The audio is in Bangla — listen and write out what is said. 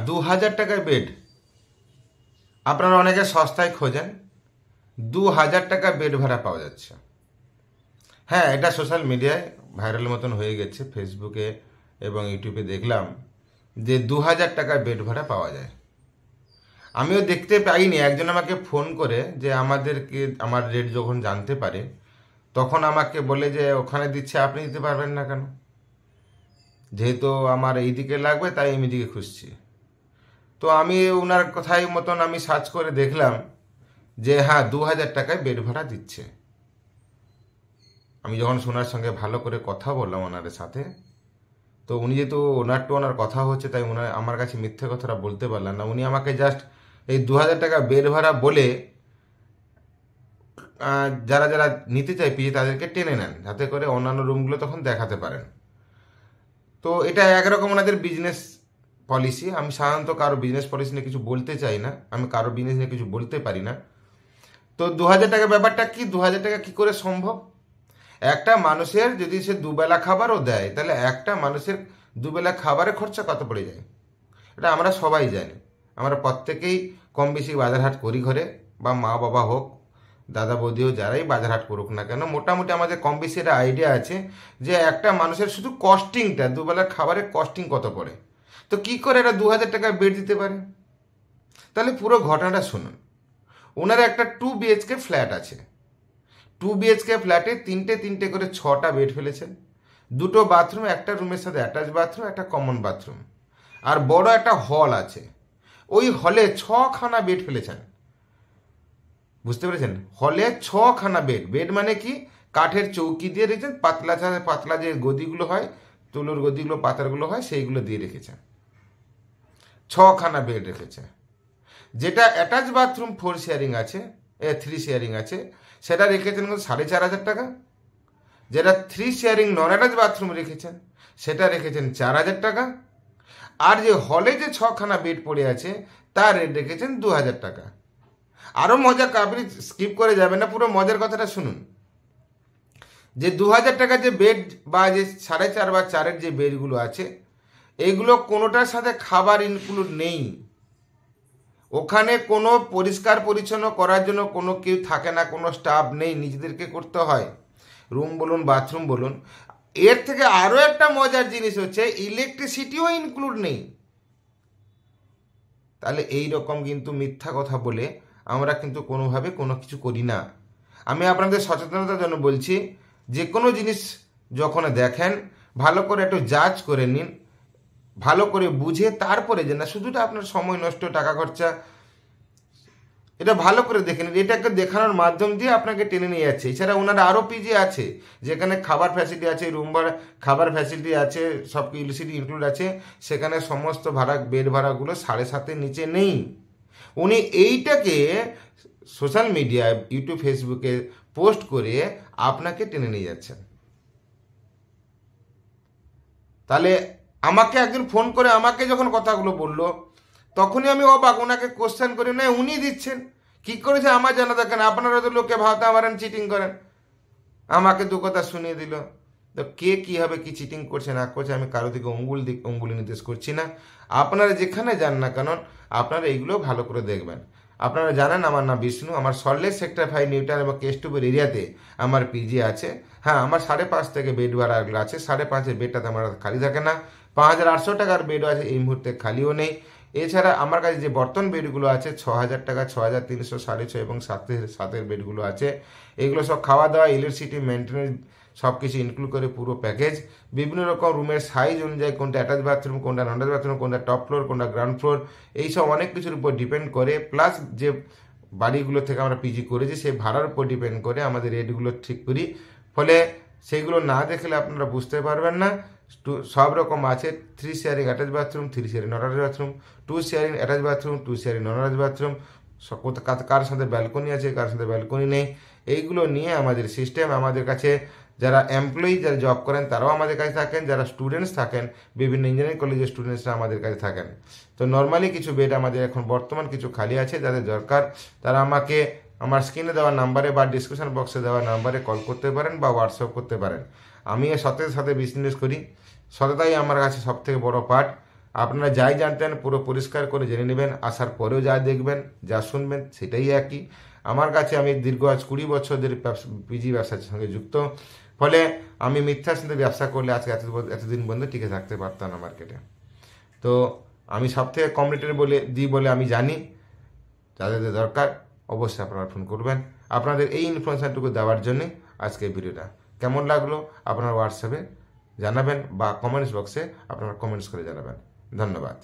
2000 টাকায় বেড আপনারা অনেকে সস্তায় খোঁজেন, 2000 টাকা বেড ভাড়া পাওয়া যাচ্ছে। হ্যাঁ, এটা সোশ্যাল মিডিয়ায় ভাইরাল মতন হয়ে গেছে, ফেসবুকে এবং ইউটিউবে দেখলাম যে 2000 টাকায় বেড ভাড়া পাওয়া যায়। আমিও দেখতে পাইনি, একজন আমাকে ফোন করে যে আমার রেট যখন জানতে পারে তখন আমাকে বলে যে ওখানে দিচ্ছে, আপনি দিতে পারবেন না কেন? যেহেতু আমার এই দিকে লাগবে তাই আমি দিকে খুঁজছি। তো আমি ওনার কথাই মতন আমি সার্চ করে দেখলাম যে হ্যাঁ 2000 টাকায় বেড ভাড়া দিচ্ছে। আমি যখন সোনার সঙ্গে ভালো করে কথা বললাম ওনার সাথে, তো উনি যেহেতু ওনার কথা হচ্ছে তাই আমার কাছে মিথ্যে কথাটা বলতে পারলেন না। উনি আমাকে জাস্ট এই 2000 টাকা বেড ভাড়া বলে যারা যারা নিতে চায় পিজি তাদেরকে টেনে নেন, যাতে করে অন্যান্য রুমগুলো তখন দেখাতে পারেন। তো এটা একরকম ওনাদের বিজনেস পলিসি। আমি সাধারণত কারো বিজনেস পলিসি নিয়ে কিছু বলতে চাই না, আমি কারো বিজনেস নিয়ে কিছু বলতে পারি না। তো 2000 টাকা ব্যাপারটা কি, 2000 টাকা কি করে সম্ভব? একটা মানুষের যদি সে দুবেলা খাবারও দেয় তাহলে একটা মানুষের দুবেলা খাবারের খরচা কত পড়ে যায় এটা আমরা সবাই জানি। আমরা প্রত্যেকেই কম বেশি বাজারহাট করি ঘরে, বা মা বাবা হোক, দাদা বৌদি হোক, যারাই বাজারহাট করুক না কেন, মোটামুটি আমাদের কম বেশি একটা আইডিয়া আছে যে একটা মানুষের শুধু কস্টিংটা, দুবেলার খাবারের কস্টিং কত পড়ে। তো কি করে এটা 2000 টাকায় বেড দিতে পারে? তাহলে পুরো ঘটনাটা শুনুন। ওনার একটা 2 BHK ফ্ল্যাট আছে। 2 BHK ফ্ল্যাটে তিনটে করে 6টা বেড ফেলেছেন, 2টো বাথরুম, একটা রুমের সাথে অ্যাটাচ বাথরুম, একটা কমন বাথরুম, আর বড় একটা হল আছে। ওই হলে 6খানা বেড ফেলেছেন, বুঝতে পেরেছেন? হলে 6খানা বেড। বেড মানে কি, কাঠের চৌকি দিয়ে রেখেছেন, পাতলা যে গদিগুলো হয়, তুলোর গদিগুলো, পাতারগুলো হয়, সেইগুলো দিয়ে রেখেছেন। 6খানা বেড রেখেছে। যেটা অ্যাটাচ বাথরুম 3 শেয়ারিং আছে সেটা রেখেছেন 4500 টাকা। যেটা 3 শেয়ারিং নন অ্যাটাচ বাথরুম রেখেছেন সেটা রেখেছেন 4000 টাকা। আর যে হলে যে 6খানা বেড পড়ে আছে তার রেট রেখেছেন 2000 টাকা। আরও মজা, আপনি স্কিপ করে যাবেন না, পুরো মজার কথাটা শুনুন। যে 2000 টাকা যে বেড বা যে 4.5 বা 4-এর যে বেডগুলো আছে, এইগুলো কোনোটার সাথে খাবার ইনক্লুড নেই। ওখানে কোনো পরিষ্কার পরিচ্ছন্ন করার জন্য কোনো কেউ থাকে না, কোনো স্টাফ নেই, নিজেদেরকে করতে হয়, রুম বলুন বাথরুম বলুন। এর থেকে আরও একটা মজার জিনিস হচ্ছে ইলেকট্রিসিটিও ইনক্লুড নেই। তাহলে এই রকম কিন্তু মিথ্যা কথা বলে আমরা কিন্তু কোনোভাবে কোনো কিছু করি না। আমি আপনাদের সচেতনতার জন্য বলছি, যে কোনো জিনিস যখন দেখেন ভালো করে একটু জাজ করে নিন, ভালো করে বুঝে তারপরে, যে না শুধুটা আপনার সময় নষ্ট, টাকা খরচা, এটা ভালো করে দেখে নিন। এটাকে দেখানোর মাধ্যম দিয়ে আপনাকে টেনে নিয়ে যাচ্ছে। এছাড়া ওনারা আরও পিজি আছে যেখানে খাবার ফ্যাসিলিটি আছে, রুম ভাড়া, খাবার ফ্যাসিলিটি আছে, সব ইলেকট্রিসিটি ইনক্লুড আছে। সেখানে সমস্ত ভাড়া, বেড ভাড়াগুলো 7.5-এর নিচে নেই। উনি এইটাকে সোশ্যাল মিডিয়ায়, ইউটিউব, ফেসবুকে পোস্ট করে আপনাকে টেনে নিয়ে যাচ্ছেন। তাহলে আমাকে একজন ফোন করে আমাকে যখন কথাগুলো বললো তখনই আমি অবাক। ওনাকে কোশ্চেন করি, না উনি দিচ্ছেন, কী করেছে আমার জানা দেখেন, আপনারা তো লোককে ভাবতে পারেন চিটিং করেন। আমাকে দু কথা শুনিয়ে দিল। তো কে কীভাবে কি চিটিং করছে না করছে আমি কারো দিকে অঙ্গুলি নির্দেশ করছি না। আপনারা যেখানে যান না কেন আপনারা এইগুলো ভালো করে দেখবেন। আপনারা জানেন আমার নাম বিষ্ণু, আমার সল্টলেক সেক্টর 5 নিউটাউন এবং কেষ্টপুর এরিয়াতে আমার পিজি আছে। হ্যাঁ, আমার 5.5 থেকে বেড ভাড়া আছে। 5.5-এর বেডটাতে আমার খালি থাকে না। 5800 টাকার বেডও আছে, এই মুহূর্তে খালিও নেই। এছাড়া আমার কাছে যে বর্তমান বেডগুলো আছে 6000 টাকা, 6300, 6.5 এবং 7-এর বেডগুলো আছে। এগুলো সব খাওয়া দাওয়া, ইলেকট্রিসিটি, মেনটেন্যান্স সব কিছু ইনক্লুড করে পুরো প্যাকেজ। বিভিন্ন রকম রুমের সাইজ অনুযায়ী কোনটা অ্যাটাচ বাথরুম, কোনটা নন অ্যাটাচ বাথরুম, কোনটা টপ ফ্লোর, কোনটা গ্রাউন্ড ফ্লোর, এইসব অনেক কিছুর উপর ডিপেন্ড করে। প্লাস যে বাড়িগুলো থেকে আমরা পিজি করেছি সেই ভাড়ার উপর ডিপেন্ড করে আমাদের রেটগুলো ঠিক করি। ফলে সেইগুলো না দেখলে আপনারা বুঝতে পারবেন না। সব রকম আছে। 3 sharing attach bathroom, 3 sharing non attach bathroom, 2 sharing attach bathroom, 2 sharing non attach bathroom, কার সাথে ব্যালকনি আছে, কার সাথে ব্যালকনি নেই, এইগুলো নিয়ে আমাদের সিস্টেম। আমাদের কাছে যারা এমপ্লয়ি, যারা জব করেন তারাও আমাদের কাছে থাকেন, যারা স্টুডেন্টস থাকেন, বিভিন্ন ইঞ্জিনিয়ারিং কলেজের স্টুডেন্টসরা আমাদের কাছে থাকেন। তো নর্মালি কিছু বেড আমাদের এখন বর্তমান কিছু খালি আছে, যাদের দরকার তারা আমাকে আমার স্ক্রিনে দেওয়া নাম্বারে বা ডিসক্রিপশন বক্সে দেওয়া নাম্বারে কল করতে পারেন বা হোয়াটসঅ্যাপ করতে পারেন। আমি এর সাথে বিজনেস করি, সততাই আমার কাছে সবথেকে বড় পার্ট। আপনারা যাই জানতেন পুরো পরিষ্কার করে জেনে নেবেন, আসার পরেও যা দেখবেন যা শুনবেন সেটাই একই। আমার কাছে আমি দীর্ঘ আজ 20 বছর ধরে পিজি ব্যবসার সঙ্গে যুক্ত, ফলে আমি মিথ্যার সাথে ব্যবসা করলে আজকে এতদিন পর্যন্ত টিকে থাকতে পারতাম না মার্কেটে। তো আমি সব থেকে কম রেটের বলে আমি জানি। যাদের দরকার অবশ্যই আপনারা ফোন করবেন। আপনাদের এই ইনফরমেশানটুকু দেওয়ার জন্যই আজকে এই ভিডিওটা। কেমন লাগলো আপনারা হোয়াটসঅ্যাপে জানাবেন বা কমেন্টস বক্সে আপনারা কমেন্টস করে জানাবেন। ধন্যবাদ।